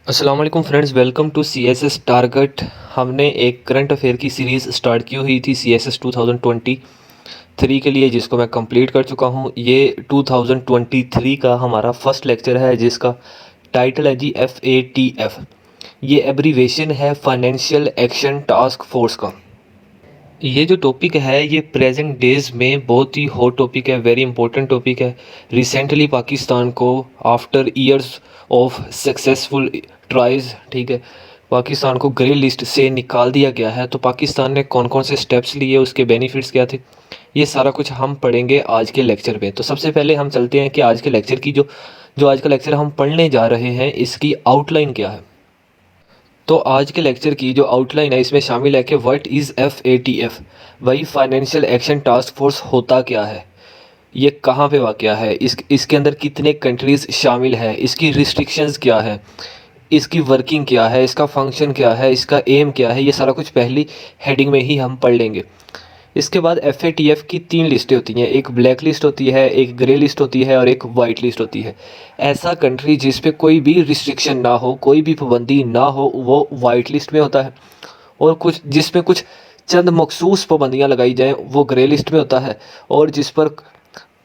अस्सलाम वालेकुम friends, welcome to C S S target. हमने एक करंट अफेयर की सीरीज़ स्टार्ट की हुई थी सी एस एस 2023 के लिए, जिसको मैं कंप्लीट कर चुका हूँ। ये 2023 का हमारा फर्स्ट लेक्चर है, जिसका टाइटल है जी FATF। ये एब्रीवेशन है फाइनेंशियल एक्शन टास्क फोर्स का। ये जो टॉपिक है ये प्रेजेंट डेज में बहुत ही हॉट टॉपिक है, वेरी इंपॉर्टेंट टॉपिक है। रिसेंटली पाकिस्तान को after years of successful tries, ठीक है, पाकिस्तान को ग्रे लिस्ट से निकाल दिया गया है। तो पाकिस्तान ने कौन कौन से स्टेप्स लिए, उसके बेनिफिट्स क्या थे, ये सारा कुछ हम पढ़ेंगे आज के लेक्चर में। तो सबसे पहले हम चलते हैं कि आज के लेक्चर की जो जो आज का लेक्चर हम पढ़ने जा रहे हैं, इसकी आउटलाइन क्या है। तो आज के लेक्चर की जो आउटलाइन है इसमें शामिल है कि व्हाट इज़ FATF, वही फाइनेंशियल एक्शन टास्क फोर्स होता क्या है, ये कहाँ पे वाक़या है, इसके अंदर कितने कंट्रीज़ शामिल है, इसकी रिस्ट्रिक्शंस क्या है, इसकी वर्किंग क्या है, इसका फंक्शन क्या है, इसका एम क्या है, ये सारा कुछ पहली हेडिंग में ही हम पढ़ लेंगे। इसके बाद FATF की 3 लिस्टें होती हैं, एक ब्लैक लिस्ट होती है, एक ग्रे लिस्ट होती है और एक वाइट लिस्ट होती है। ऐसा कंट्री जिस पे कोई भी रिस्ट्रिक्शन ना हो, कोई भी पाबंदी ना हो, वो वाइट लिस्ट में होता है। और कुछ जिस पे कुछ चंद मखसूस पाबंदियाँ लगाई जाएँ, वो ग्रे लिस्ट में होता है। और जिस पर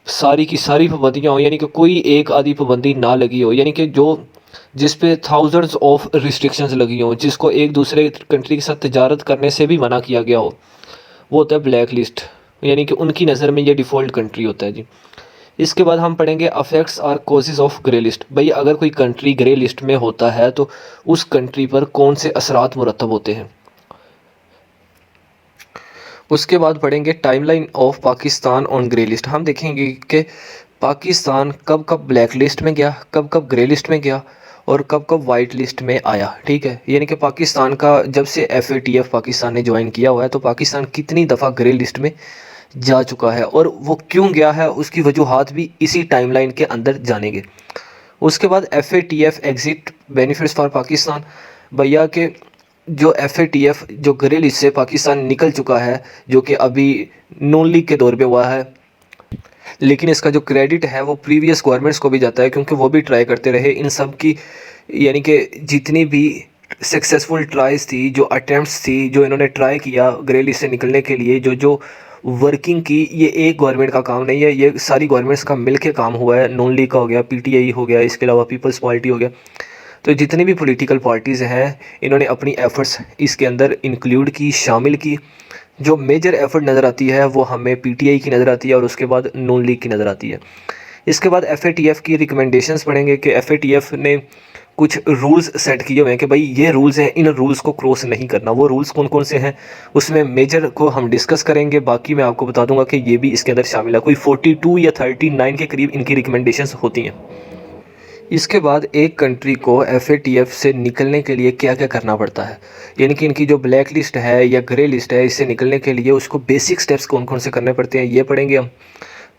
सारी की सारी पाबंदियाँ हो, यानी कि कोई एक आधी पाबंदी ना लगी हो, यानी कि जिस पे थाउजेंड्स ऑफ रिस्ट्रिक्शंस लगी हों, जिसको एक दूसरे कंट्री के साथ तजारत करने से भी मना किया गया हो, वो होता है ब्लैक लिस्ट। यानी कि उनकी नज़र में ये डिफ़ॉल्ट कंट्री होता है जी। इसके बाद हम पढ़ेंगे अफेक्ट्स और कॉजेज़ ऑफ ग्रे लिस्ट। भाई अगर कोई कंट्री ग्रे लिस्ट में होता है तो उस कंट्री पर कौन से असरात मुरतब होते हैं। उसके बाद पढ़ेंगे timeline of Pakistan on grey list. हम देखेंगे कि पाकिस्तान कब कब ब्लैक लिस्ट में गया, कब कब ग्रे लिस्ट में गया और कब कब वाइट लिस्ट में आया, ठीक है। यानी कि पाकिस्तान का जब से FATF पाकिस्तान ने ज्वाइन किया हुआ है, तो पाकिस्तान कितनी दफ़ा ग्रे लिस्ट में जा चुका है और वो क्यों गया है, उसकी वजूहात भी इसी टाइमलाइन के अंदर जानेंगे। उसके बाद FATF exit benefits for Pakistan. भैया के जो FATF जो ग्रे लिस्ट से पाकिस्तान निकल चुका है, जो कि अभी नून लीग के दौर पे हुआ है, लेकिन इसका जो क्रेडिट है वो प्रीवियस गवर्नमेंट्स को भी जाता है, क्योंकि वो भी ट्राई करते रहे इन सब की। यानी कि जितनी भी सक्सेसफुल ट्राइज थी, जो अटैम्प्ट्स थी, जो इन्होंने ट्राई किया ग्रे लिस्ट से निकलने के लिए, जो जो वर्किंग की, ये एक गवर्नमेंट का काम नहीं है, ये सारी गवर्नमेंट्स का मिल के काम हुआ है। नून लीग का हो गया, PTI हो गया, इसके अलावा पीपल्स पार्टी हो गया। तो जितनी भी पॉलिटिकल पार्टीज़ हैं, इन्होंने अपनी एफ़र्ट्स इसके अंदर इंक्लूड की, शामिल की। जो मेजर एफ़र्ट नज़र आती है वो हमें PTI की नज़र आती है और उसके बाद नून लीग की नज़र आती है। इसके बाद FATF की रिकमेंडेशंस पढ़ेंगे कि FATF ने कुछ रूल्स सेट किए हुए हैं कि भाई ये रूल्स हैं, इन रूल्स को क्रॉस नहीं करना। वो रूल्स कौन कौन से हैं उसमें मेजर को हम डिस्कस करेंगे, बाकी मैं आपको बता दूंगा कि ये भी इसके अंदर शामिल है। कोई 42 या 39 के करीब इनकी रिकमेंडेशंस होती हैं। इसके बाद एक कंट्री को FATF से निकलने के लिए क्या क्या करना पड़ता है, यानी कि इनकी जो ब्लैक लिस्ट है या ग्रे लिस्ट है, इससे निकलने के लिए उसको बेसिक स्टेप्स कौन कौन से करने पड़ते हैं, ये पढ़ेंगे हम।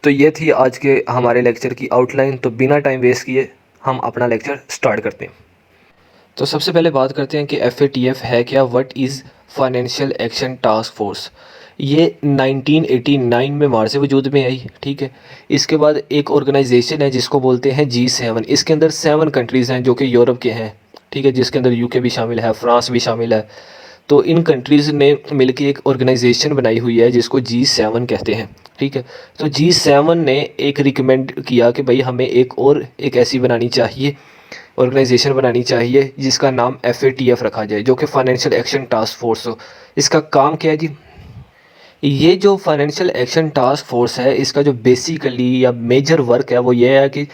तो ये थी आज के हमारे लेक्चर की आउटलाइन। तो बिना टाइम वेस्ट किए हम अपना लेक्चर स्टार्ट करते हैं। तो सबसे पहले बात करते हैं कि FATF है क्या, what is financial action task force. ये 1989 में मार्च से वजूद में आई, ठीक है। इसके बाद एक ऑर्गेनाइजेशन है जिसको बोलते हैं G7। इसके अंदर 7 कंट्रीज़ हैं जो कि यूरोप के हैं, ठीक है, जिसके अंदर UK भी शामिल है, फ्रांस भी शामिल है। तो इन कंट्रीज़ ने मिलकर एक ऑर्गेनाइजेशन बनाई हुई है जिसको G7 कहते हैं, ठीक है। तो G7 ने एक रिकमेंड किया कि भाई हमें एक ऐसी बनानी चाहिए, ऑर्गेनाइजेशन बनानी चाहिए जिसका नाम FATF रखा जाए, जो कि फाइनेंशियल एक्शन टास्क फोर्स हो। इसका काम क्या है जी, ये जो फाइनेंशियल एक्शन टास्क फोर्स है, इसका जो बेसिकली या मेजर वर्क है वो ये है कि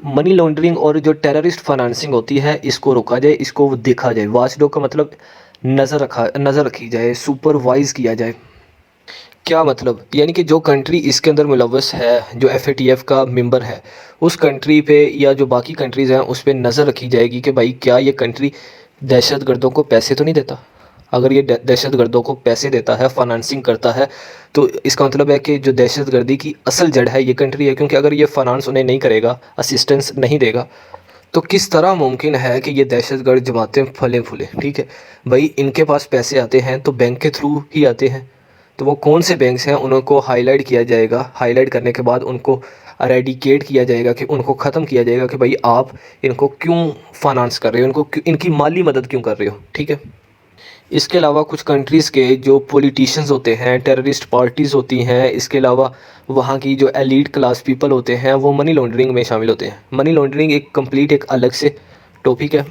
मनी लॉन्ड्रिंग और जो टेररिस्ट फाइनेंसिंग होती है इसको रोका जाए, इसको देखा जाए। वॉचडॉग का मतलब नज़र रखी जाए, सुपरवाइज़ किया जाए। क्या मतलब, यानी कि जो कंट्री इसके अंदर मुलव्वस है, जो FATF का मेंबर है, उस कंट्री पे या जो बाकी कंट्रीज़ हैं उस पर नज़र रखी जाएगी कि भाई क्या ये कंट्री दहशतगर्दों को पैसे तो नहीं देता। अगर ये दहशतगर्दों को पैसे देता है, फाइनेंसिंग करता है, तो इसका मतलब है कि जो दहशतगर्दी की असल जड़ है ये कंट्री है। क्योंकि अगर ये फाइनेंस उन्हें नहीं करेगा, असिस्टेंस नहीं देगा, तो किस तरह मुमकिन है कि ये दहशतगर्द जमातें फलें फूलें, ठीक है। भाई इनके पास पैसे आते हैं तो बैंक के थ्रू ही आते हैं। तो वो कौन से बैंक्स हैं उनको हाईलाइट किया जाएगा। हाईलाइट करने के बाद उनको रेडिकेट किया जाएगा, कि उनको ख़त्म किया जाएगा कि भाई आप इनको क्यों फाइनेंस कर रहे हो, इनको इनकी माली मदद क्यों कर रहे हो, ठीक है। इसके अलावा कुछ कंट्रीज़ के जो पॉलिटिशियंस होते हैं, टेररिस्ट पार्टीज़ होती हैं, इसके अलावा वहाँ की जो एलीट क्लास पीपल होते हैं वो मनी लॉन्ड्रिंग में शामिल होते हैं। मनी लॉन्ड्रिंग एक कंप्लीट एक अलग से टॉपिक है,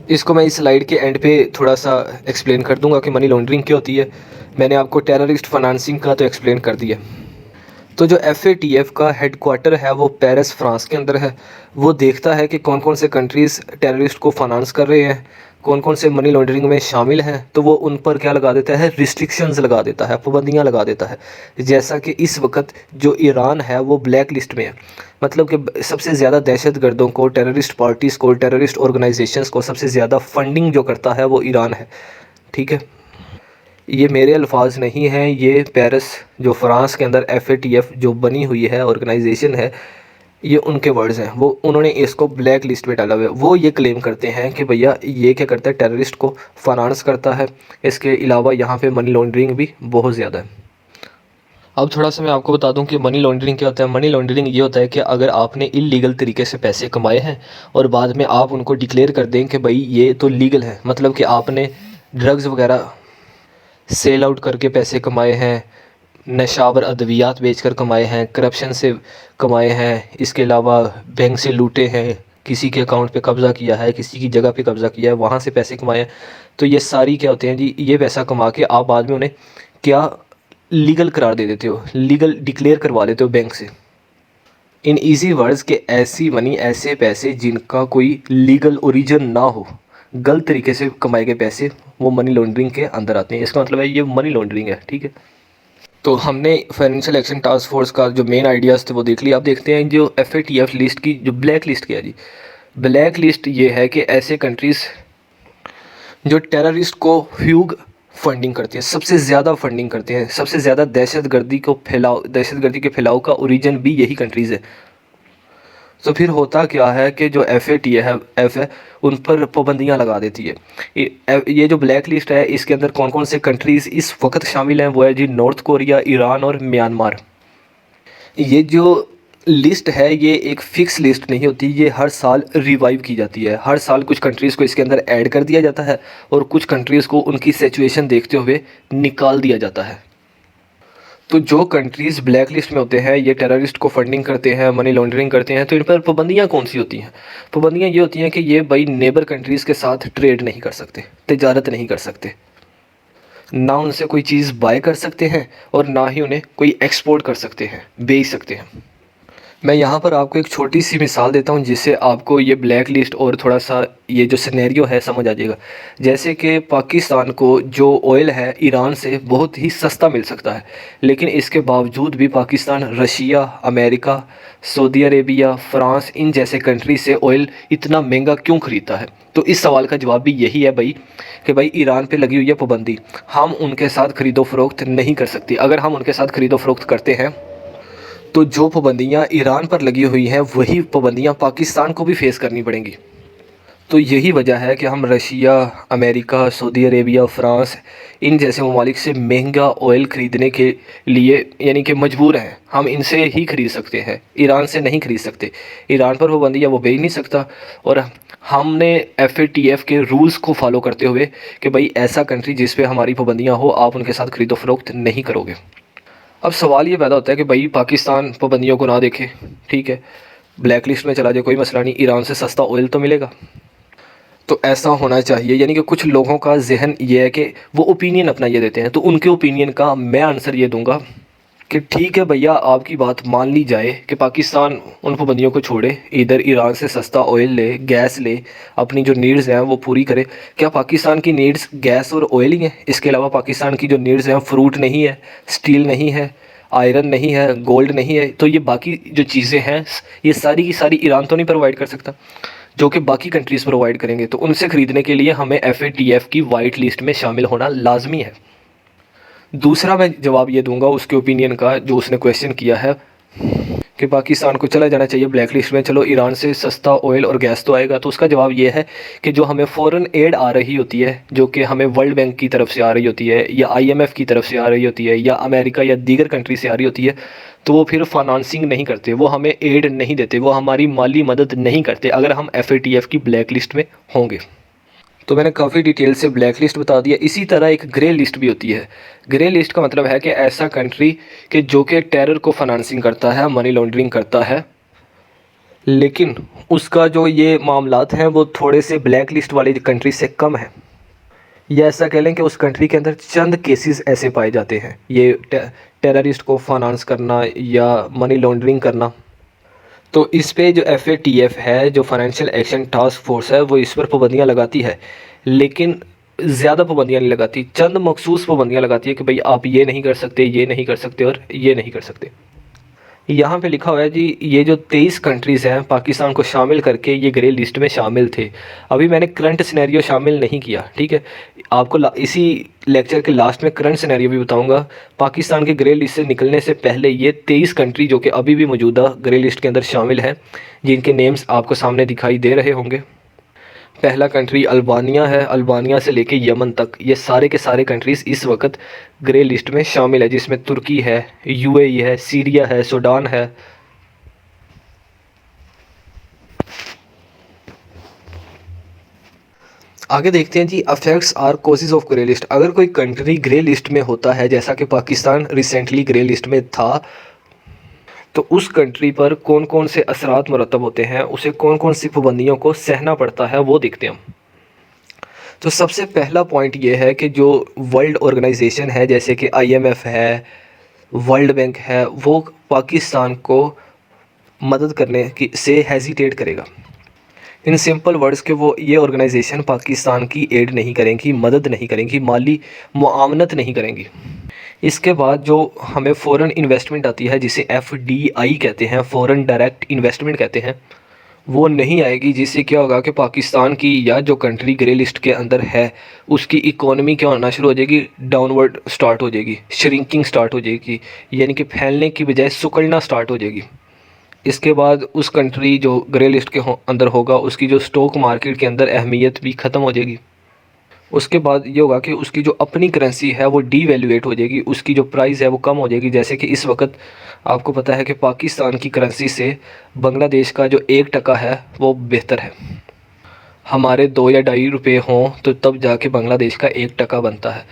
इसको मैं इस स्लाइड के एंड पे थोड़ा सा एक्सप्लेन कर दूंगा कि मनी लॉन्ड्रिंग क्या होती है। मैंने आपको टेररिस्ट फाइनेंसिंग का तो एक्सप्लेन कर दिया। तो जो FATF का हेडक्वार्टर है वो पेरिस फ्रांस के अंदर है। वो देखता है कि कौन कौन से कंट्रीज़ टेररिस्ट को फाइनेंस कर रहे हैं, कौन कौन से मनी लॉन्ड्रिंग में शामिल हैं, तो वो उन पर क्या लगा देता है, रिस्ट्रिक्शंस लगा देता है, पाबंदियाँ लगा देता है। जैसा कि इस वक्त जो ईरान है वो ब्लैक लिस्ट में है, मतलब कि सबसे ज़्यादा दहशत गर्दों को, टेररिस्ट पार्टीज़ को, टेररिस्ट ऑर्गेनाइजेशंस को सबसे ज़्यादा फंडिंग जो करता है वो ईरान है, ठीक है। ये मेरे अल्फाज नहीं हैं, ये पेरिस जो फ्रांस के अंदर FATF जो बनी हुई है ऑर्गेनाइजेशन है, ये उनके वर्ड्स हैं। वो उन्होंने इसको ब्लैक लिस्ट में डाला हुआ है। वो ये क्लेम करते हैं कि भैया ये क्या करता है, टेररिस्ट को फाइनेंस करता है। इसके अलावा यहाँ पे मनी लॉन्ड्रिंग भी बहुत ज़्यादा है। अब थोड़ा सा मैं आपको बता दूं कि मनी लॉन्ड्रिंग क्या होता है। मनी लॉन्ड्रिंग ये होता है कि अगर आपने इलीगल तरीके से पैसे कमाए हैं और बाद में आप उनको डिक्लेयर कर दें कि भाई ये तो लीगल है, मतलब कि आपने ड्रग्स वगैरह सेल आउट करके पैसे कमाए हैं, नशावर अद्वियात बेचकर कमाए हैं, करप्शन से कमाए हैं, इसके अलावा बैंक से लूटे हैं, किसी के अकाउंट पे कब्ज़ा किया है, किसी की जगह पे कब्ज़ा किया है, वहाँ से पैसे कमाए हैं। तो ये सारी क्या होते हैं जी, ये पैसा कमा के आप बाद में उन्हें क्या लीगल करार दे देते हो, लीगल डिक्लेयर करवा लेते हो बैंक से। इन इजी वर्ड्स के ऐसी मनी, ऐसे पैसे जिनका कोई लीगल ओरिजिन ना हो, गलत तरीके से कमाए गए पैसे, वो मनी लॉन्ड्रिंग के अंदर आते हैं। इसका मतलब है ये मनी लॉन्ड्रिंग है, ठीक है। तो हमने फाइनेंशियल एक्शन टास्क फोर्स का जो मेन आइडियाज़ थे वो देख लिया। अब देखते हैं जो FATF लिस्ट की जो ब्लैक लिस्ट क्या है जी। ब्लैक लिस्ट ये है कि ऐसे कंट्रीज़ जो टेररिस्ट को ह्यूग फंडिंग करती है, सबसे ज़्यादा फंडिंग करते हैं, सबसे ज़्यादा दहशतगर्दी के फैलाव का ओरिजिन भी यही कंट्रीज़ है। तो फिर होता क्या है कि जो FATF है उन पर पाबंदियाँ लगा देती है। ये जो ब्लैक लिस्ट है इसके अंदर कौन कौन से कंट्रीज़ इस वक्त शामिल हैं, वो है जी नॉर्थ कोरिया, ईरान और म्यांमार। ये जो लिस्ट है ये एक फ़िक्स लिस्ट नहीं होती, ये हर साल रिवाइव की जाती है। हर साल कुछ कंट्रीज़ को इसके अंदर ऐड कर दिया जाता है और कुछ कंट्रीज़ को उनकी सिचुएशन देखते हुए निकाल दिया जाता है। तो जो कंट्रीज़ ब्लैक लिस्ट में होते हैं, ये टेररिस्ट को फंडिंग करते हैं, मनी लॉन्ड्रिंग करते हैं, तो इन पर पाबंदियाँ कौन सी होती हैं? पाबंदियाँ ये होती हैं कि ये भाई नेबर कंट्रीज़ के साथ ट्रेड नहीं कर सकते, तिजारत नहीं कर सकते, ना उनसे कोई चीज़ बाय कर सकते हैं और ना ही उन्हें कोई एक्सपोर्ट कर सकते हैं, बेच सकते हैं। मैं यहाँ पर आपको एक छोटी सी मिसाल देता हूँ जिससे आपको ये ब्लैक लिस्ट और थोड़ा सा ये जो सिनेरियो है समझ आ जाएगा। जैसे कि पाकिस्तान को जो ऑयल है ईरान से बहुत ही सस्ता मिल सकता है, लेकिन इसके बावजूद भी Pakistan Russia, America, Saudi Arabia, France in जैसे कंट्री से ऑयल इतना महंगा क्यों ख़रीदता है? तो इस सवाल का जवाब भी यही है भाई कि भाई ईरान पे लगी हुई है पाबंदी, हम उनके साथ ख़रीदो फ़रोख्त नहीं कर सकती। अगर हम उनके साथ ख़रीदो फ़रोख्त करते हैं तो जो पाबंदियाँ ईरान पर लगी हुई हैं वही पाबंदियाँ पाकिस्तान को भी फेस करनी पड़ेंगी। तो यही वजह है कि हम Russia, America, Saudi Arabia, France in जैसे ममालिक से महंगा ऑयल ख़रीदने के लिए यानी कि मजबूर हैं। हम इनसे ही ख़रीद सकते हैं, ईरान से नहीं ख़रीद सकते। ईरान पर पाबंदियाँ वो भेज नहीं सकता और हमने FATF के रूल्स को फॉलो करते हुए कि भाई ऐसा कंट्री जिस पे हमारी पाबंदियाँ हो, आप उनके साथ ख़रीदो फ़रोख्त नहीं करोगे। अब सवाल ये पैदा होता है कि भाई पाकिस्तान पाबंदियों को ना देखे, ठीक है, ब्लैक लिस्ट में चला जाए, कोई मसला नहीं, ईरान से सस्ता ऑयल तो मिलेगा। तो ऐसा होना चाहिए, यानी कि कुछ लोगों का जहन ये है कि वो ओपिनियन अपना ये देते हैं। तो उनके ओपिनियन का मैं आंसर ये दूंगा कि ठीक है भैया, आपकी बात मान ली जाए कि पाकिस्तान उन पाबंदियों को छोड़े, इधर ईरान से सस्ता ऑयल ले, गैस ले, अपनी जो नीड्स हैं वो पूरी करे। क्या पाकिस्तान की नीड्स गैस और ऑयल ही हैं? इसके अलावा पाकिस्तान की जो नीड्स हैं फ्रूट नहीं है, स्टील नहीं है, आयरन नहीं है, गोल्ड नहीं है, तो ये बाकी जो चीज़ें हैं ये सारी की सारी ईरान तो नहीं प्रोवाइड कर सकता, जो कि बाकी कंट्रीज़ प्रोवाइड करेंगे। तो उनसे ख़रीदने के लिए हमें FATF की वाइट लिस्ट में शामिल होना लाजमी है। दूसरा मैं जवाब ये दूंगा उसके ओपिनियन का जो उसने क्वेश्चन किया है कि पाकिस्तान को चला जाना चाहिए ब्लैक लिस्ट में, चलो ईरान से सस्ता ऑयल और गैस तो आएगा। तो उसका जवाब ये है कि जो हमें फ़ॉरेन एड आ रही होती है, जो कि हमें वर्ल्ड बैंक की तरफ से आ रही होती है या IMF की तरफ से आ रही होती है या अमेरिका या दीगर कंट्री से आ रही होती है, तो वो फिर फाइनेंसिंग नहीं करते, वो हमें एड नहीं देते, वो हमारी माली मदद नहीं करते अगर हम FATF की ब्लैक लिस्ट में होंगे। तो मैंने काफ़ी डिटेल से ब्लैक लिस्ट बता दिया। इसी तरह एक ग्रे लिस्ट भी होती है। ग्रे लिस्ट का मतलब है कि ऐसा कंट्री कि जो कि टेरर को फाइनेंसिंग करता है, मनी लॉन्ड्रिंग करता है, लेकिन उसका जो ये मामलात हैं वो थोड़े से ब्लैक लिस्ट वाली कंट्री से कम है, या ऐसा कह लें कि उस कंट्री के अंदर चंद केसेस ऐसे पाए जाते हैं ये टेररिस्ट को फाइनेंस करना या मनी लॉन्ड्रिंग करना। तो इस पे जो FATF है, जो फाइनेंशियल एक्शन टास्क फोर्स है, वो इस पर पाबंदियाँ लगाती है, लेकिन ज़्यादा पाबंदियाँ नहीं लगाती, चंद मखसूस पाबंदियाँ लगाती है कि भाई आप ये नहीं कर सकते, ये नहीं कर सकते और ये नहीं कर सकते। यहाँ पे लिखा हुआ है जी, ये जो 23 कंट्रीज़ हैं पाकिस्तान को शामिल करके ये ग्रे लिस्ट में शामिल थे। अभी मैंने करंट सिनेरियो शामिल नहीं किया, ठीक है। आपको इसी लेक्चर के लास्ट में करंट सिनेरियो भी बताऊंगा। पाकिस्तान के ग्रे लिस्ट से निकलने से पहले ये 23 कंट्री जो कि अभी भी मौजूदा ग्रे लिस्ट के अंदर शामिल हैं, जिनके नेम्स आपको सामने दिखाई दे रहे होंगे। पहला कंट्री अल्बानिया है, अल्बानिया से लेके यमन तक ये सारे के सारे कंट्रीज़ इस वक्त ग्रे लिस्ट में शामिल है, जिसमें तुर्की है, UAE है, सीरिया है, सूडान है। आगे देखते हैं जी, affects are causes of grey list. अगर कोई कंट्री ग्रे लिस्ट में होता है, जैसा कि पाकिस्तान रिसेंटली ग्रे लिस्ट में था, तो उस कंट्री पर कौन कौन से असरात मुरतब होते हैं, उसे कौन कौन सी पाबंदियों को सहना पड़ता है, वो देखते हैं हम। तो सबसे पहला पॉइंट ये है कि जो वर्ल्ड ऑर्गेनाइजेशन है, जैसे कि IMF है, वर्ल्ड बैंक है, वो पाकिस्तान को मदद करने की से हेजिटेट करेगा। इन सिंपल वर्ड्स के वो ये ऑर्गेनाइजेशन पाकिस्तान की एड नहीं करेंगी, मदद नहीं करेंगी, माली मुआवनत नहीं करेंगी। इसके बाद जो हमें फ़ॉरेन इन्वेस्टमेंट आती है, जिसे FDI कहते हैं, फ़ॉरेन डायरेक्ट इन्वेस्टमेंट कहते हैं, वो नहीं आएगी। जिससे क्या होगा कि पाकिस्तान की या जो कंट्री ग्रे लिस्ट के अंदर है उसकी इकोनॉमी क्या होना शुरू हो जाएगी, डाउनवर्ड स्टार्ट हो जाएगी, श्रिंकिंग स्टार्ट हो जाएगी, यानी कि फैलने की बजाय सिकुड़ना स्टार्ट हो जाएगी। इसके बाद उस कंट्री जो ग्रे लिस्ट के अंदर होगा, उसकी जो स्टॉक मार्केट के अंदर अहमियत भी ख़त्म हो जाएगी। उसके बाद ये होगा कि उसकी जो अपनी करेंसी है वो डीवैल्यूएट हो जाएगी, उसकी जो प्राइस है वो कम हो जाएगी। जैसे कि इस वक्त आपको पता है कि पाकिस्तान की करेंसी से बांग्लादेश का जो 1 टका है वो बेहतर है। हमारे 2 या 2.5 रुपये हों तो तब जाके बांग्लादेश का 1 टका बनता है।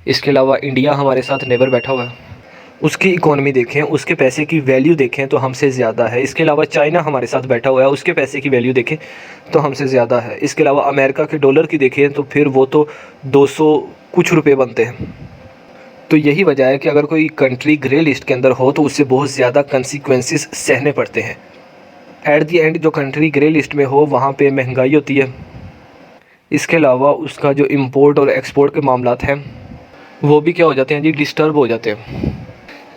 इसके अलावा इंडिया हमारे साथ नेबर बैठा हुआ है, उसकी इकोनॉमी देखें, उसके पैसे की वैल्यू देखें तो हमसे ज़्यादा है। इसके अलावा चाइना हमारे साथ बैठा हुआ है, उसके पैसे की वैल्यू देखें तो हमसे ज़्यादा है। इसके अलावा अमेरिका के डॉलर की देखें तो फिर वो तो 200 कुछ रुपए बनते हैं। तो यही वजह है कि अगर कोई कंट्री ग्रे लिस्ट के अंदर हो तो उससे बहुत ज़्यादा कंसिक्वेंसेस सहने पड़ते हैं। एट दी एंड जो कंट्री ग्रे लिस्ट में हो वहाँ पे महंगाई होती है। इसके अलावा उसका जो इंपोर्ट और एक्सपोर्ट के मामलात हैं वो भी क्या हो जाते हैं जी, डिस्टर्ब हो जाते हैं।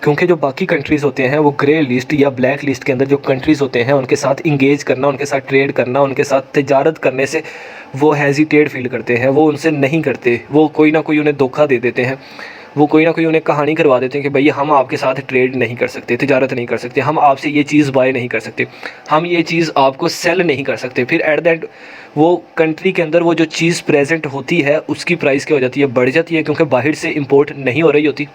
क्योंकि जो बाकी कंट्रीज़ होते हैं वो ग्रे लिस्ट या ब्लैक लिस्ट के अंदर जो कंट्रीज़ होते हैं उनके साथ इंगेज करना, उनके साथ ट्रेड करना, उनके साथ तिजारत करने से वो हेजिटेट फील करते हैं, वो उनसे नहीं करते। वो कोई ना कोई उन्हें धोखा दे देते हैं, वो कोई ना कोई उन्हें कहानी करवा देते हैं कि भैया हम आपके साथ ट्रेड नहीं कर सकते, तिजारत नहीं कर सकते, हम आपसे ये चीज़ बाय नहीं कर सकते, हम ये चीज़ आपको सेल नहीं कर सकते। फिर एट दैट वो कंट्री के अंदर वो जो चीज़ प्रेजेंट होती है उसकी प्राइस क्या हो जाती है, बढ़ जाती है, क्योंकि बाहर से इम्पोर्ट नहीं हो रही होती,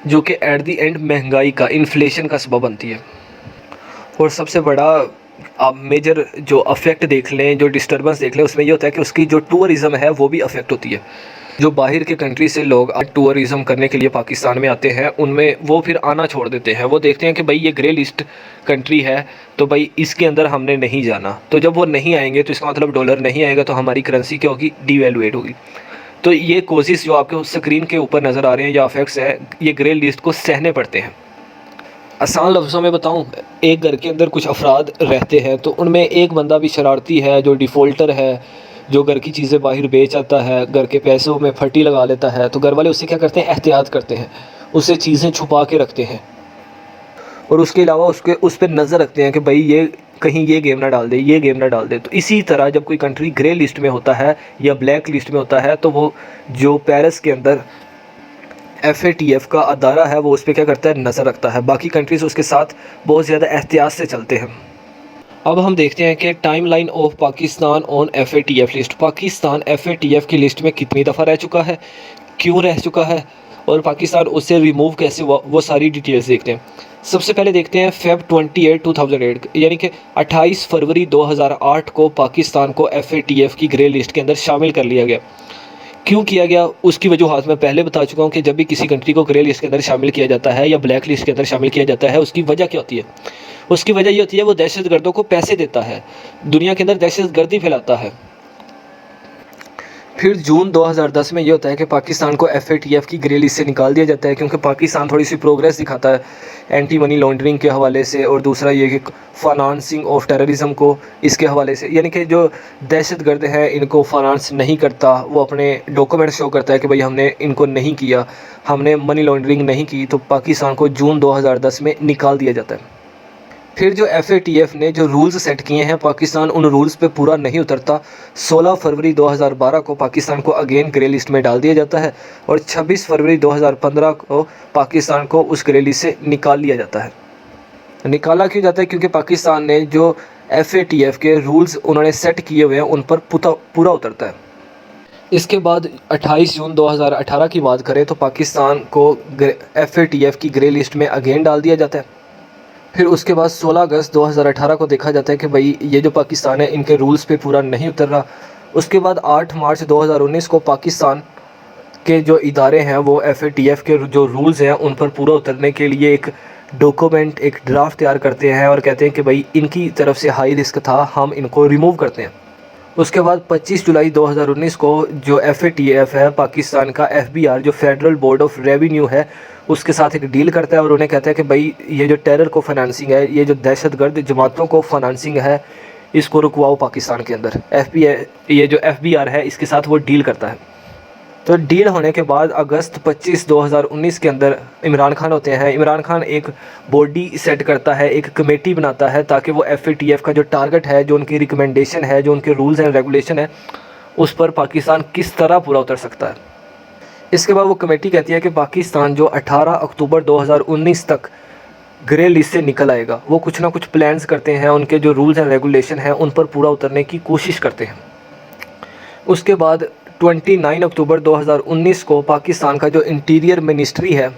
जो कि एट दी एंड महंगाई का, इन्फ्लेशन का सबब बनती है। और सबसे बड़ा आप मेजर जो अफेक्ट देख लें, जो डिस्टर्बेंस देख लें, उसमें ये होता है कि उसकी जो टूरिज़्म है वो भी अफेक्ट होती है। जो बाहर के कंट्री से लोग टूरिज़्म करने के लिए पाकिस्तान में आते हैं, उनमें वो फिर आना छोड़ देते हैं। वो देखते हैं कि भाई ये ग्रे लिस्ट कंट्री है तो भाई इसके अंदर हमने नहीं जाना। तो जब वो नहीं आएंगे तो इसका मतलब डॉलर नहीं आएगा, तो हमारी करेंसी क्या होगी, डीवैल्यूएट होगी। तो ये कोशिश जो आपके स्क्रीन के ऊपर नज़र आ रहे हैं या अफेक्ट्स है, ये ग्रे लिस्ट को सहने पड़ते हैं। आसान लफ्ज़ों में बताऊं, एक घर के अंदर कुछ अफराद रहते हैं तो उनमें एक बंदा भी शरारती है, जो डिफ़ॉल्टर है, जो घर की चीज़ें बाहर बेच आता है, घर के पैसों में फटी लगा लेता है। तो घर वाले उससे क्या करते हैं, एहतियात करते हैं, उससे चीज़ें छुपा के रखते हैं और उसके अलावा उस पर नज़र रखते हैं कि भाई ये कहीं ये गेम ना डाल दे, ये गेम ना डाल दे। तो इसी तरह जब कोई कंट्री ग्रे लिस्ट में होता है या ब्लैक लिस्ट में होता है तो वो जो पेरिस के अंदर FATF का अदारा है वो उस पर क्या करता है, नज़र रखता है। बाकी कंट्रीज़ उसके साथ बहुत ज़्यादा एहतियात से चलते हैं। अब हम देखते हैं कि time line of Pakistan on FATF list. Pakistan FATF की लिस्ट में कितनी दफ़ा रह चुका है, क्यों रह चुका है, और पाकिस्तान उससे रिमूव कैसे हुआ, वो सारी डिटेल्स देखते हैं। सबसे पहले देखते हैं Feb 28, 2008, यानी कि 28 फरवरी 2008 को पाकिस्तान को FATF की ग्रे लिस्ट के अंदर शामिल कर लिया गया। क्यों किया गया, उसकी वजूहात मैं पहले बता चुका हूँ कि जब भी किसी कंट्री को ग्रे लिस्ट के अंदर शामिल किया जाता है या ब्लैक लिस्ट के अंदर शामिल किया जाता है, उसकी वजह क्या होती है। उसकी वजह ये होती है वो दहशतगर्दों को पैसे देता है, दुनिया के अंदर दहशतगर्दी फैलाता है। फिर जून 2010 में ये होता है कि पाकिस्तान को FATF की ग्रे लिस्ट से निकाल दिया जाता है, क्योंकि पाकिस्तान थोड़ी सी प्रोग्रेस दिखाता है एंटी मनी लॉन्ड्रिंग के हवाले से, और दूसरा ये कि फाइनेंसिंग ऑफ टेररिज्म को इसके हवाले से, यानी कि जो दहशतगर्द हैं इनको फाइनेंस नहीं करता, वो अपने डॉक्यूमेंट शो करता है कि भाई हमने इनको नहीं किया, हमने मनी लॉन्ड्रिंग नहीं की, तो पाकिस्तान को जून 2010 में निकाल दिया जाता है। फिर जो FATF ने जो रूल्स सेट किए हैं, पाकिस्तान उन रूल्स पे पूरा नहीं उतरता। 16 फरवरी 2012 को पाकिस्तान को अगेन ग्रे लिस्ट में डाल दिया जाता है, और 26 फरवरी 2015 को पाकिस्तान को उस ग्रे लिस्ट से निकाल लिया जाता है। निकाला क्यों जाता है, क्योंकि पाकिस्तान ने जो FATF के रूल्स उन्होंने सेट किए हुए हैं उन पर पूरा उतरता है। इसके बाद 28 जून 2018 की बात करें तो पाकिस्तान को FATF की ग्रे लिस्ट में अगेन डाल दिया जाता है। फिर उसके बाद 16 अगस्त 2018 को देखा जाता है कि भाई ये जो पाकिस्तान है इनके रूल्स पे पूरा नहीं उतर रहा। उसके बाद 8 मार्च 2019 को पाकिस्तान के जो इदारे हैं वो FATF के जो रूल्स हैं उन पर पूरा उतरने के लिए एक डॉक्यूमेंट, एक ड्राफ्ट तैयार करते हैं और कहते हैं कि भाई इनकी तरफ से हाई रिस्क था, हम इनको रिमूव करते हैं। उसके बाद 25 जुलाई 2019 को जो FATF है पाकिस्तान का FBR जो फेडरल बोर्ड ऑफ रेवेन्यू है उसके साथ एक डील करता है और उन्हें कहता है कि भाई ये जो टेरर को फाइनेंसिंग है, ये जो दहशतगर्द जमातों को फाइनेंसिंग है, इसको रुकवाओ पाकिस्तान के अंदर। ये जो FBR है इसके साथ वो डील करता है। तो डील होने के बाद अगस्त 25 2019 के अंदर इमरान खान होते हैं। इमरान खान एक बॉडी सेट करता है, एक कमेटी बनाता है ताकि वो FATF का जो टारगेट है, जो उनकी रिकमेंडेशन है, जो उनके रूल्स एंड रेगुलेशन है, उस पर पाकिस्तान किस तरह पूरा उतर सकता है। इसके बाद वो कमेटी कहती है कि पाकिस्तान जो 18 अक्टूबर 2019 तक ग्रे लिस्ट से निकल आएगा, वो कुछ ना कुछ प्लान्स करते हैं, उनके जो रूल्स एंड रेगुलेशन हैं उन पर पूरा उतरने की कोशिश करते हैं। उसके बाद 29 अक्टूबर 2019 को पाकिस्तान का जो इंटीरियर मिनिस्ट्री है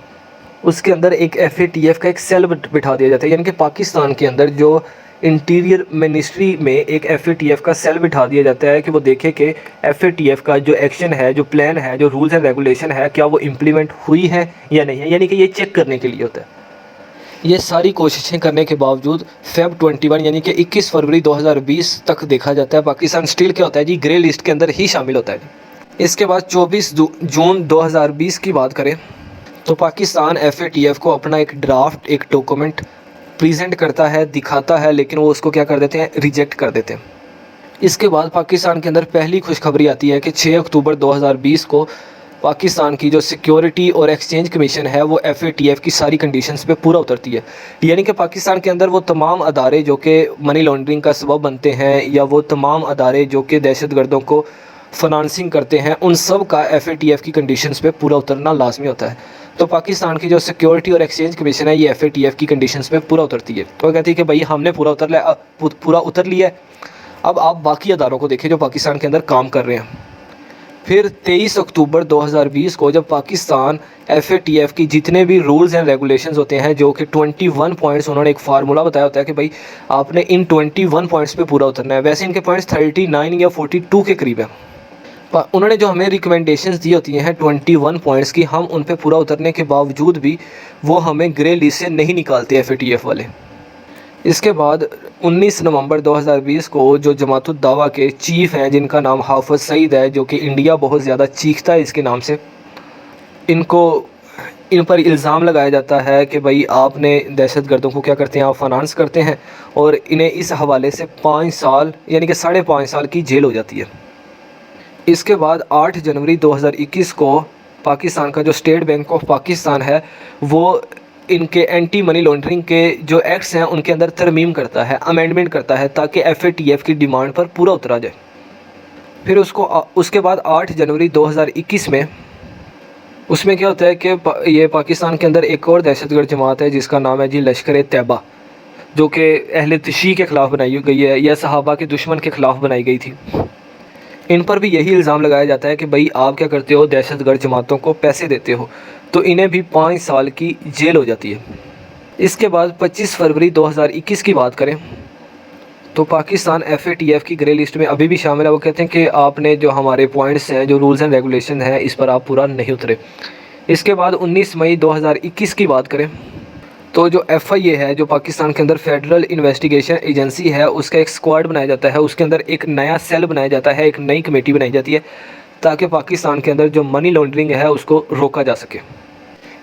उसके अंदर एक FATF का एक सेल बिठा दिया जाता है, यानी कि पाकिस्तान के अंदर जो इंटीरियर मिनिस्ट्री में एक FATF का सेल बिठा दिया जाता है कि वो देखे कि FATF का जो एक्शन है, जो प्लान है, जो रूल्स एंड रेगुलेशन है, क्या वो इम्प्लीमेंट हुई है या नहीं है, यानी कि ये चेक करने के लिए होता है। ये सारी कोशिशें करने के बावजूद Feb 21 यानी कि 21 फरवरी 2020 तक देखा जाता है पाकिस्तान स्टिल क्या होता है जी, ग्रे लिस्ट के अंदर ही शामिल होता है। इसके बाद 24 जून 2020 की बात करें तो पाकिस्तान FATF को अपना एक ड्राफ्ट, एक डॉक्यूमेंट प्रेजेंट करता है, दिखाता है, लेकिन वो उसको क्या कर देते हैं, रिजेक्ट कर देते हैं। इसके बाद पाकिस्तान के अंदर पहली खुशखबरी आती है कि 6 अक्टूबर 2020 को पाकिस्तान की जो सिक्योरिटी और एक्सचेंज कमीशन है वो FATF की सारी कंडीशंस पे पूरा उतरती है। यानी कि पाकिस्तान के अंदर वो तमाम अदारे जो कि मनी लॉन्ड्रिंग का सबब बनते हैं या वो तमाम अदारे जो कि दहशतगर्दों को फाइनेंसिंग करते हैं, उन सब का FATF की कंडीशंस पे पूरा उतरना लाजमी होता है। तो पाकिस्तान की जो सिक्योरिटी और एक्सचेंज कमीशन है ये FATF की कंडीशंस पे पूरा उतरती है। तो कहती है कि भाई हमने पूरा उतर लिया है, अब आप बाकी अदारों को देखें जो पाकिस्तान के अंदर काम कर रहे हैं। फिर 23 अक्टूबर 2020 को जब पाकिस्तान FATF की जितने भी रूल्स एंड रेगुलेशंस होते हैं, जो कि 21 पॉइंट्स, उन्होंने एक फार्मूला बताया होता है कि भाई आपने इन 21 पॉइंट्स पे पूरा उतरना है। वैसे इनके पॉइंट्स 39 या 42 के करीब हैं। उन्होंने जो हमें रिकमेंडेशंस दी होती हैं 21 पॉइंट्स की, हम उन पे पूरा उतरने के बावजूद भी वो हमें ग्रे लिस्ट से नहीं निकालते FATF वाले। इसके बाद 19 नवंबर 2020 को जो जमातुद दावा के चीफ़ हैं जिनका नाम हाफिज़ सईद है, जो कि इंडिया बहुत ज़्यादा चीखता है इसके नाम से, इन पर इल्ज़ाम लगाया जाता है कि भाई आपने दहशतगर्दों को क्या करते हैं, आप फाइनेंस करते हैं, और इन्हें इस हवाले से 5 साल यानी कि 5.5 साल की जेल हो जाती है। इसके बाद 8 जनवरी 2021 को पाकिस्तान का जो स्टेट बैंक ऑफ पाकिस्तान है वो इनके एंटी मनी लॉन्ड्रिंग के जो एक्ट्स हैं उनके अंदर तरमीम करता है, अमेंडमेंट करता है, ताकि FATF की डिमांड पर पूरा उतरा जाए। फिर उसके बाद 8 जनवरी 2021 में उसमें क्या होता है कि ये पाकिस्तान के अंदर एक और दहशतगर्द जमात है जिसका नाम है जी लश्कर-ए-तैयबा, जो कि अहले तशी के ख़िलाफ़ बनाई गई है या सहाबा के दुश्मन के ख़िलाफ़ बनाई गई थी। इन पर भी यही इल्ज़ाम लगाया जाता है कि भाई आप क्या करते हो, दहशतगर्द जमातों को पैसे देते हो, तो इन्हें भी 5 साल की जेल हो जाती है। इसके बाद 25 फरवरी 2021 की बात करें तो पाकिस्तान FATF की ग्रे लिस्ट में अभी भी शामिल है। वो कहते हैं कि आपने जो हमारे पॉइंट्स हैं, जो रूल्स एंड रेगुलेशन हैं, इस पर आप पूरा नहीं उतरे। इसके बाद 19 मई 2021 की बात करें तो जो FIA है, जो पाकिस्तान के अंदर फेडरल इन्वेस्टिगेशन एजेंसी है, उसका एक स्क्वाड बनाया जाता है, उसके अंदर एक नया सेल बनाया जाता है, एक नई कमेटी बनाई जाती है ताकि पाकिस्तान के अंदर जो मनी लॉन्ड्रिंग है उसको रोका जा सके।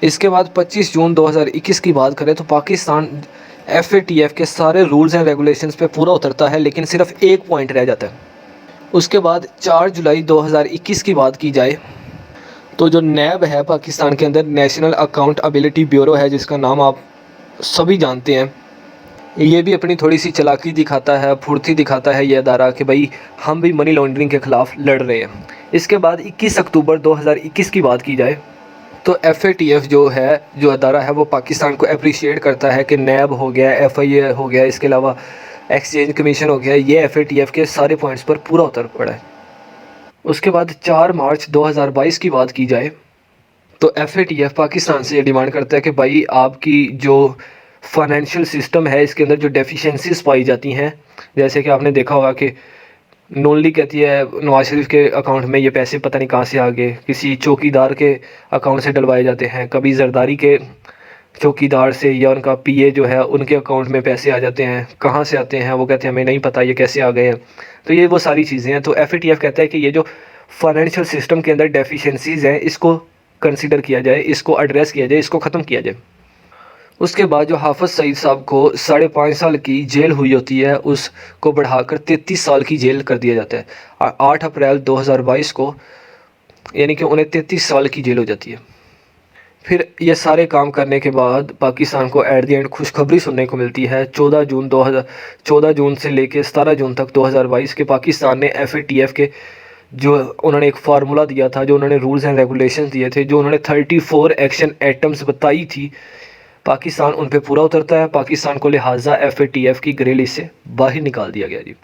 इसके बाद 25 जून 2021 की बात करें तो पाकिस्तान FATF के सारे रूल्स एंड रेगुलेशंस पे पूरा उतरता है, लेकिन सिर्फ एक पॉइंट रह जाता है। उसके बाद 4 जुलाई 2021 की बात की जाए तो जो नैब है पाकिस्तान के अंदर, नेशनल अकाउंटेबिलिटी ब्यूरो है, जिसका नाम आप सभी जानते हैं, ये भी अपनी थोड़ी सी चालाकी दिखाता है, फुर्ती दिखाता है ये अदारा कि भाई हम भी मनी लॉन्ड्रिंग के ख़िलाफ़ लड़ रहे हैं। इसके बाद 21 अक्टूबर 2021 की बात की जाए तो FATF जो है, जो अदारा है, वो पाकिस्तान को अप्रिशिएट करता है कि नैब हो गया, FIA हो गया, इसके अलावा एक्सचेंज कमीशन हो गया, ये FATF के सारे पॉइंट्स पर पूरा उतर पड़ा है। उसके बाद 4 मार्च 2022 की बात की जाए तो FATF पाकिस्तान से ये डिमांड करता है कि भाई आपकी जो फाइनेंशियल सिस्टम है, इसके अंदर जो डेफिशिएंसीज पाई जाती हैं, जैसे कि आपने देखा होगा कि नून लीग कहती है नवाज शरीफ के अकाउंट में ये पैसे पता नहीं कहाँ से आ गए, किसी चौकीदार के अकाउंट से डलवाए जाते हैं, कभी जरदारी के चौकीदार से या उनका PA जो है उनके अकाउंट में पैसे आ जाते हैं, कहाँ से आते हैं वो कहते हैं हमें नहीं पता ये कैसे आ गए हैं। तो ये वो सारी चीज़ें हैं। तो FATF कहता है कि ये जो फाइनेंशियल सिस्टम के अंदर डेफिशिएंसीज हैं, इसको कंसिडर किया जाए, इसको एड्रेस किया जाए, इसको ख़त्म किया जाए। उसके बाद जो हाफ़िज़ सईद साहब को 5.5 साल की जेल हुई होती है, उसको बढ़ाकर 33 साल की जेल कर दिया जाता है 8 अप्रैल 2022 को, यानी कि उन्हें 33 साल की जेल हो जाती है। फिर ये सारे काम करने के बाद पाकिस्तान को एट द एंड खुशखबरी सुनने को मिलती है। 14 जून से लेकर 17 जून तक 2022 के पाकिस्तान ने FATF के जो उन्होंने एक फार्मूला दिया था, जो उन्होंने रूल्स एंड रेगुलेशंस दिए थे, जो उन्होंने 34 एक्शन आइटम्स बताई थी, पाकिस्तान उन पे पूरा उतरता है। पाकिस्तान को लिहाजा FATF की ग्रे लिस्ट से बाहर निकाल दिया गया जी।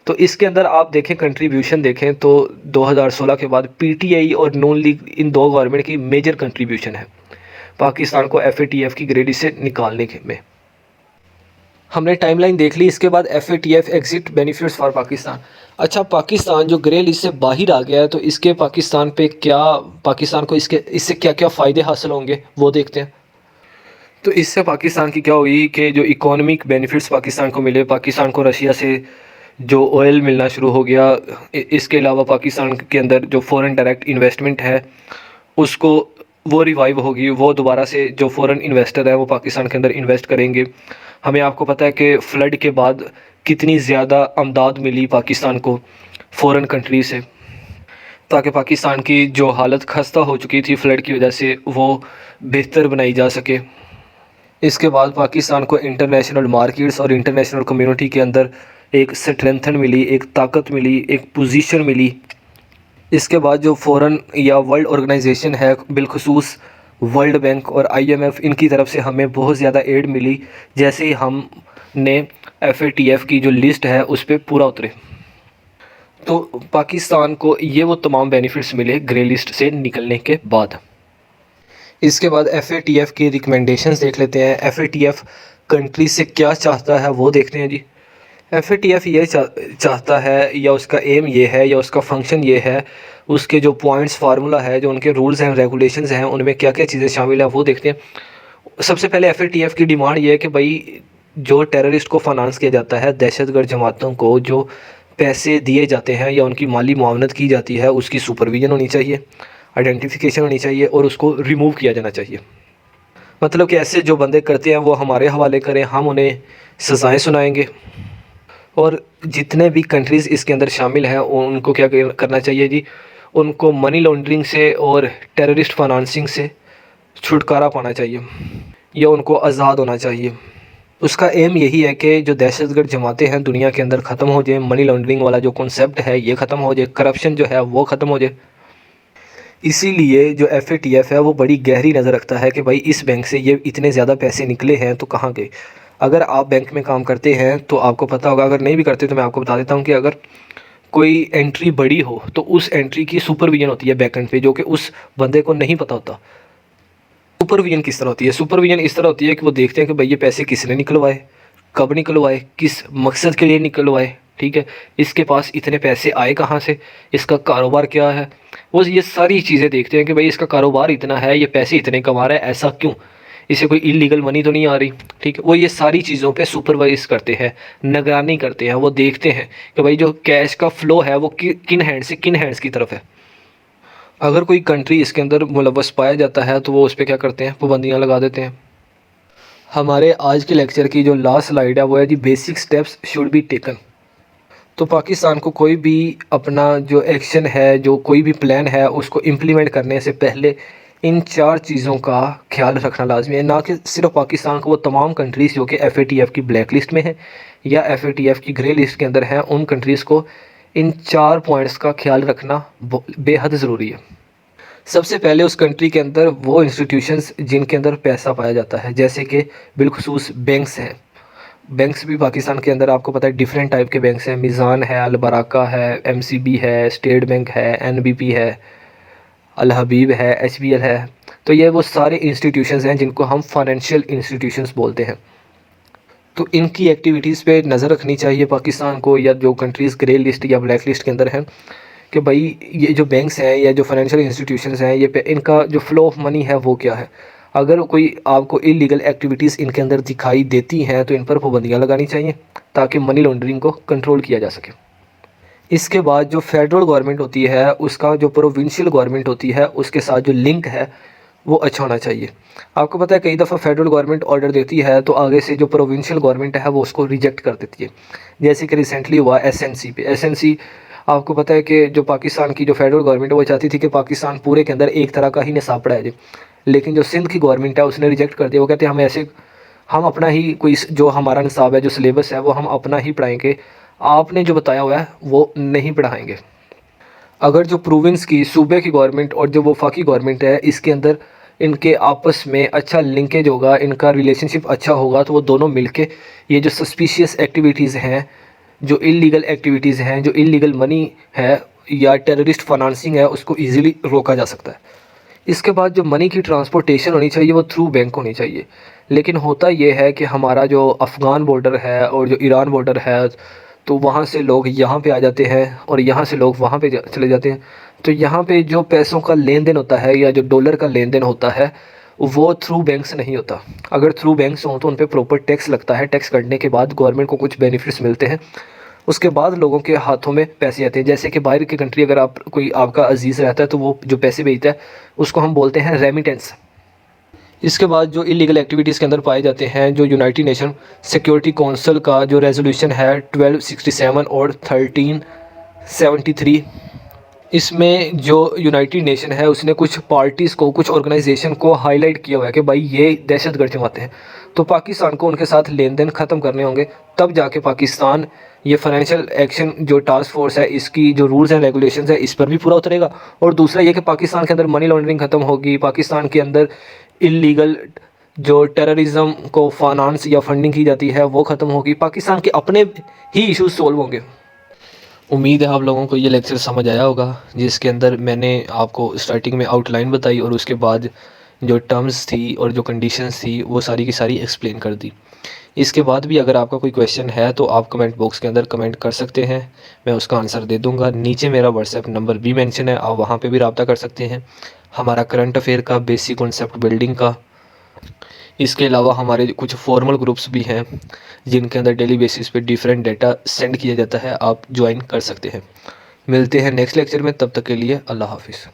तो इसके अंदर आप देखें, कंट्रीब्यूशन देखें तो 2016 के बाद PTI और नून लीग, इन दो गवर्नमेंट की मेजर कंट्रीब्यूशन है पाकिस्तान को FATF की ग्रे लिस्ट से निकालने के में। हमने टाइमलाइन देख ली। इसके बाद FATF exit benefits for Pakistan. अच्छा, पाकिस्तान जो ग्रे लिस्ट से बाहर आ गया है तो इसके पाकिस्तान को इससे क्या क्या फ़ायदे हासिल होंगे वो देखते हैं। तो इससे पाकिस्तान की क्या हुई कि जो इकोनॉमिक बेनिफिट्स पाकिस्तान को मिले, पाकिस्तान को रशिया से जो ऑयल मिलना शुरू हो गया। इसके अलावा पाकिस्तान के अंदर जो फॉरेन डायरेक्ट इन्वेस्टमेंट है उसको वो रिवाइव होगी, वो दोबारा से जो फॉरेन इन्वेस्टर है वो पाकिस्तान के अंदर इन्वेस्ट करेंगे। हमें आपको पता है कि फ़्लड के बाद कितनी ज़्यादा अमदाद मिली पाकिस्तान को फ़ॉरेन कंट्री से, ताकि पाकिस्तान की जो हालत खस्ता हो चुकी थी फ़्लड की वजह से वो बेहतर बनाई जा सके। इसके बाद पाकिस्तान को इंटरनेशनल मार्केट्स और इंटरनेशनल कम्युनिटी के अंदर एक स्ट्रेंथन मिली, एक ताकत मिली, एक पोजीशन मिली। इसके बाद जो फ़ॉरेन या वर्ल्ड ऑर्गेनाइजेशन है, बिलखुसूस वर्ल्ड बैंक और IMF, इनकी तरफ से हमें बहुत ज़्यादा एड मिली जैसे ही हमने FATF की जो लिस्ट है उस पर पूरा उतरे। तो पाकिस्तान को ये वो तमाम बेनिफिट्स मिले ग्रे लिस्ट से निकलने के बाद। इसके बाद FATF की रिकमेंडेशंस देख लेते हैं। FATF कंट्री से क्या चाहता है वो देखते हैं जी। FATF ये चाहता है, या उसका एम ये है, या उसका फंक्शन ये है, उसके जो पॉइंट्स फार्मूला है, जो उनके रूल्स एंड रेगुलेशंस हैं, उनमें क्या क्या चीज़ें शामिल हैं वो देखते हैं। सबसे पहले FATF की डिमांड ये है कि भाई जो टेररिस्ट को फाइनेंस किया जाता है, दहशतगर्द जमातों को जो पैसे दिए जाते हैं या उनकी माली मुआवनत की जाती है, उसकी सुपरविजन होनी चाहिए, आइडेंटिफिकेशन होनी चाहिए और उसको रिमूव किया जाना चाहिए। मतलब कि ऐसे जो बंदे करते हैं वो हमारे हवाले करें, हम उन्हें सज़ाएँ सुनाएंगे। और जितने भी कंट्रीज़ इसके अंदर शामिल हैं उनको क्या करना चाहिए जी, उनको मनी लॉन्ड्रिंग से और टेररिस्ट फाइनेंसिंग से छुटकारा पाना चाहिए या उनको आज़ाद होना चाहिए। उसका एम यही है कि जो दहशतगर्द जमातें हैं दुनिया के अंदर ख़त्म हो जाए, मनी लॉन्ड्रिंग वाला जो कॉन्सेप्ट है ये ख़त्म हो जाए, करप्शन जो है वो ख़त्म हो जाए। इसीलिए जो FATF है वो बड़ी गहरी नज़र रखता है कि भाई इस बैंक से ये इतने ज़्यादा पैसे निकले हैं तो कहाँ गए। अगर आप बैंक में काम करते हैं तो आपको पता होगा, अगर नहीं भी करते तो मैं आपको बता देता हूँ कि अगर कोई एंट्री बड़ी हो तो उस एंट्री की सुपरविजन होती है बैक एंड पे, जो कि उस बंदे को नहीं पता होता। सुपरविजन किस तरह होती है? सुपरविजन इस तरह होती है कि वो देखते हैं कि भाई ये पैसे किसने निकलवाए, कब निकलवाए, किस मकसद के लिए निकलवाए, ठीक है, इसके पास इतने पैसे आए कहाँ से, इसका कारोबार क्या है। वो ये सारी चीज़ें देखते हैं कि भाई इसका कारोबार इतना है, ये पैसे इतने कमा रहा है, ऐसा क्यों, इसे कोई इलीगल मनी तो नहीं आ रही, ठीक है। वो ये सारी चीज़ों पे सुपरवाइज करते हैं, निगरानी करते हैं। वो देखते हैं कि भाई जो कैश का फ़्लो है वो किन हैंड से किन हैंड्स की तरफ है। अगर कोई कंट्री इसके अंदर मुलव्वस पाया जाता है तो वो उस पर क्या करते हैं, पाबंदियाँ लगा देते हैं। हमारे आज के लेक्चर की जो लास्ट स्लाइड है वो है जी basic steps should be taken. तो पाकिस्तान को कोई भी अपना जो एक्शन है, जो कोई भी प्लान है, उसको इम्प्लीमेंट करने से पहले इन 4 चीज़ों का ख्याल रखना लाजमी है। ना कि सिर्फ पाकिस्तान को, वो तमाम कंट्रीज़ जो कि FATF की ब्लैक लिस्ट में है या FATF की ग्रे लिस्ट के अंदर हैं, उन कंट्रीज़ को इन 4 पॉइंट्स का ख्याल रखना बेहद ज़रूरी है। सबसे पहले उस कंट्री के अंदर वो इंस्टीट्यूशंस जिनके अंदर पैसा पाया जाता है, जैसे कि बिलखुसूस बैंक्स हैं। बैंक्स भी पाकिस्तान के अंदर आपको पता है डिफरेंट टाइप के बैंक्स हैं। मिज़ान है, अल बराका है, MCB है, स्टेट बैंक है, NBP है, अल हबीब है, HBL है। तो ये वो सारे इंस्टीट्यूशंस हैं जिनको हम फाइनेंशियल इंस्टीट्यूशंस बोलते हैं। तो इनकी एक्टिविटीज़ पे नज़र रखनी चाहिए पाकिस्तान को, या जो कंट्रीज़ ग्रे लिस्ट या ब्लैक लिस्ट के अंदर हैं, कि भाई ये जो बैंक्स हैं या जो फाइनेंशियल इंस्टीट्यूशंस हैं, ये इनका जो फ़्लो ऑफ मनी है वो क्या है। अगर कोई आपको इलीगल एक्टिविटीज़ इनके अंदर दिखाई देती हैं तो इन पर पाबंदियाँ लगानी चाहिए ताकि मनी लॉन्ड्रिंग को कंट्रोल किया जा सके। इसके बाद जो फेडरल गवर्नमेंट होती है उसका जो प्रोविंशियल गवर्नमेंट होती है उसके साथ जो लिंक है वो अच्छा होना चाहिए। आपको पता है कई दफ़ा फेडरल गवर्नमेंट ऑर्डर देती है तो आगे से जो प्रोविंशियल गवर्नमेंट है वो उसको रिजेक्ट कर देती है। जैसे कि रिसेंटली हुआ SNC पे। SNC आपको पता है कि जो पाकिस्तान की जो फेडरल गवर्नमेंट है वो चाहती थी कि पाकिस्तान पूरे के अंदर एक तरह का ही निसाब पढ़ाया जाए, लेकिन जो सिंध की गवर्नमेंट है उसने रिजेक्ट कर दिया। वो कहते हैं हम अपना ही कोई जो हमारा निसाब है, जो सिलेबस है, वो हम अपना ही पढ़ाएंगे, आपने जो बताया हुआ है वो नहीं पढ़ाएंगे। अगर जो प्रोविंस की, सूबे की गवर्नमेंट और जो वफाकी गवर्नमेंट है, इसके अंदर इनके आपस में अच्छा लिंकेज होगा, इनका रिलेशनशिप अच्छा होगा, तो वो दोनों मिलके ये जो सस्पिशियस एक्टिविटीज़ हैं, जो इलीगल एक्टिविटीज़ हैं, जो इलीगल मनी है या टेररिस्ट फाइनेंसिंग है, उसको ईज़िली रोका जा सकता है। इसके बाद जो मनी की ट्रांसपोर्टेशन होनी चाहिए वो थ्रू बैंक होनी चाहिए। लेकिन होता ये है कि हमारा जो अफ़गान बॉर्डर है और जो ईरान बॉर्डर है, तो वहाँ से लोग यहाँ पे आ जाते हैं और यहाँ से लोग वहाँ पे चले जाते हैं। तो यहाँ पे जो पैसों का लेन देन होता है या जो डॉलर का लेन देन होता है वो थ्रू बैंक्स नहीं होता। अगर थ्रू बैंक्स हों तो उन पर प्रॉपर टैक्स लगता है। टैक्स कटने के बाद गवर्नमेंट को कुछ बेनिफिट्स मिलते हैं, उसके बाद लोगों के हाथों में पैसे आते हैं। जैसे कि बाहर की कंट्री अगर आप कोई आपका अजीज़ रहता है तो वो जो पैसे भेजता है उसको हम बोलते हैं रेमिटेंस। इसके बाद जो इलीगल एक्टिविटीज़ के अंदर पाए जाते हैं, जो यूनाइटेड नेशन सिक्योरिटी काउंसिल का जो रेजोल्यूशन है 1267 और 1373, इसमें जो यूनाइटेड नेशन है उसने कुछ पार्टीज़ को, कुछ ऑर्गेनाइजेशन को हाईलाइट किया हुआ है कि भाई ये दहशतगर्द जमाते हैं, तो पाकिस्तान को उनके साथ लेन देन ख़त्म करने होंगे। तब जाके पाकिस्तान ये फाइनेंशियल एक्शन जो टास्क फोर्स है इसकी जो रूल्स एंड रेगुलेशंस है इस पर भी पूरा उतरेगा। और दूसरा ये कि पाकिस्तान के अंदर मनी लॉन्ड्रिंग ख़त्म होगी, पाकिस्तान के अंदर इलीगल जो टेररिज्म को फाइनेंस या फंडिंग की जाती है वो ख़त्म होगी, पाकिस्तान के अपने ही इश्यूज सॉल्व होंगे। उम्मीद है आप लोगों को ये लेक्चर समझ आया होगा, जिसके अंदर मैंने आपको स्टार्टिंग में आउटलाइन बताई और उसके बाद जो टर्म्स थी और जो कंडीशंस थी वो सारी की सारी एक्सप्लेन कर दी। इसके बाद भी अगर आपका कोई क्वेश्चन है तो आप कमेंट बॉक्स के अंदर कमेंट कर सकते हैं, मैं उसका आंसर दे दूंगा। नीचे मेरा व्हाट्सएप नंबर भी मेंशन है, आप वहाँ पे भी रब्ता कर सकते हैं। हमारा करंट अफेयर का, बेसिक कॉन्सेप्ट बिल्डिंग का, इसके अलावा हमारे कुछ फॉर्मल ग्रुप्स भी हैं जिनके अंदर डेली बेसिस पे डिफरेंट डेटा सेंड किया जाता है, आप ज्वाइन कर सकते हैं। मिलते हैं नेक्स्ट लेक्चर में, तब तक के लिए अल्लाह हाफिज़।